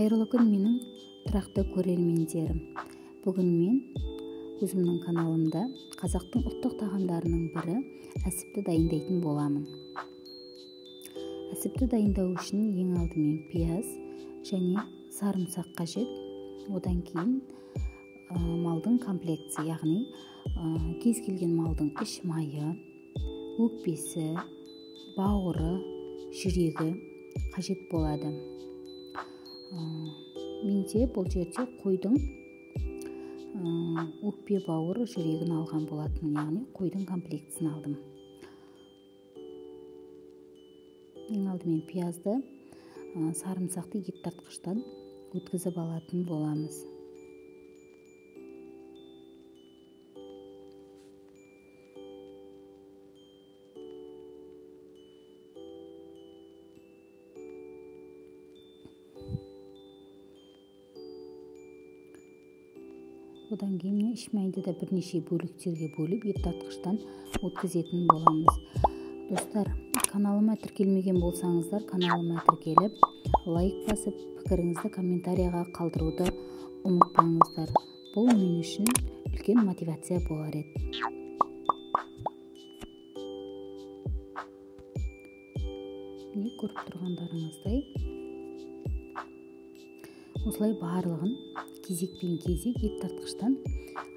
Қайырлы күн менің тұрақты көрермендерім. Бүгін мен өзімнің каналымда қазақтың ұлттық тағамдарының бірі әсіпті дайындайтын боламын. Әсіпті дайындау үшін ең алдымен пияз және сарымсақ қажет. Одан кейін малдың комплекті, яғни кез келген малдың іш майы, өкпесі, бауыры, жүрегі қажет болады. Менде бұл жерде қойдың өкпе, бауыр, жүрегін алған болатын, яғни қойдың комплектісін алдым. Ең алдымен пиязды, сарымсақты ет тартқыштан өткізіп алатын боламыз. Одан кейін іш майды да бірнеше бөліктерге бөліп ет тартқыштан өткізетін боламыз. Достар, каналыма тіркелмеген болсаңыздар, каналыма тіркеліп, лайк басып, пікіріңізді комментарияға қалдыруды ұмытпаңыздар. Бұл мен үшін үлкен мотивация болар еді. Міне көріп тұрғандарыңыздай, осылай барлығын кезекпен кезек ет тартқыштан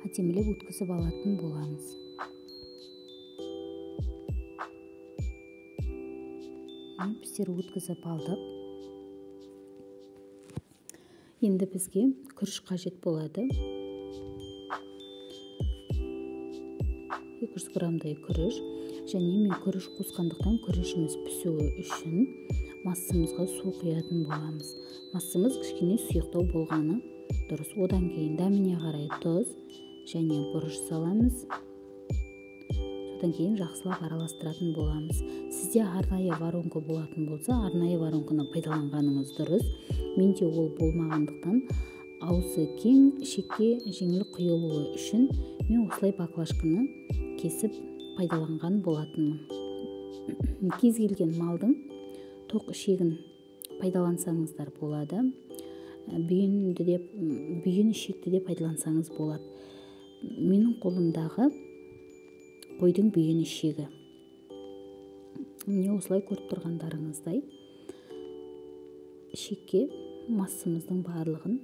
әдемілеп өткізіп алатын боламыз. Біздер өткізіп алдық. Енді бізге күріш қажет болады. 200 грамдай күріш. Және мен күріш қосқандықтан күрішіміз пісуі үшін массамызға су құятын боламыз. Массамыз кішкене сұйықтау болғаны дұрыс. Одан кейін дәміне қарай тұз және бұрыш саламыз. Содан кейін жақсылап араластыратын боламыз. Сізде арнайы воронка болатын болса, арнайы воронканы пайдаланғаныңыз дұрыс. Менде ол болмағандықтан, аузы кең, ішекке жеңіл құйылуы үшін мен осылай баклажканы кесіп пайдаланған болатынмын. Кез келген малдың тоқ ішегін пайдалансаңыздар болады. Бүйін ішекті де пайдалансаңыз болады. Менің қолымдағы қойдың бүйін ішегі. Міне осылай көріп тұрғандарыңыздай ішекке массамыздың барлығын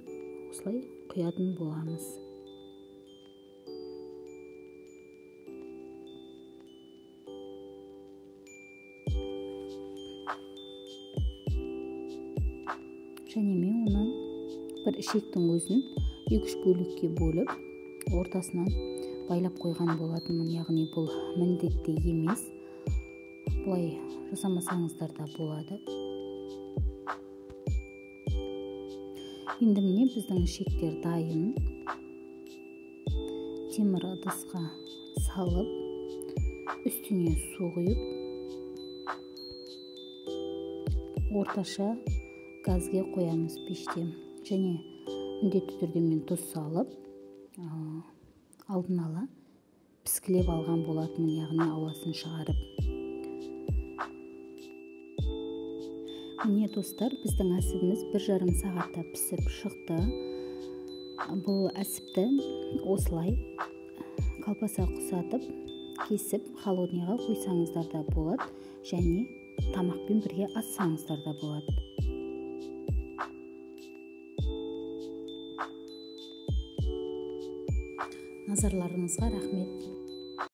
осылай құятын боламыз. Және мен оны бір ішектің өзін 2-3 бөлікке бөліп, ортасынан байлап қойған болатынмын, яғни бұл міндетті емес. Бұлай жасамасаңыздар да болады. Енді міне біздің ішектер дайын. Темір ыдысқа салып, үстіне су құйып, орташа газге қоямыз пеште. Және міндетті түрде мен тұз салып, алдын ала піскілеп алған болатынмын, яғни ауасын шығарып. Міне достар, біздің әсібіміз 1,5 сағатта пісіп шықты. Бұл әсіпті осылай колбаса құсатып, кесіп, холодныйға қойсаңыздар да болады, және тамақпен бірге ассаңыздар да болады. Назарларыңызға рахмет.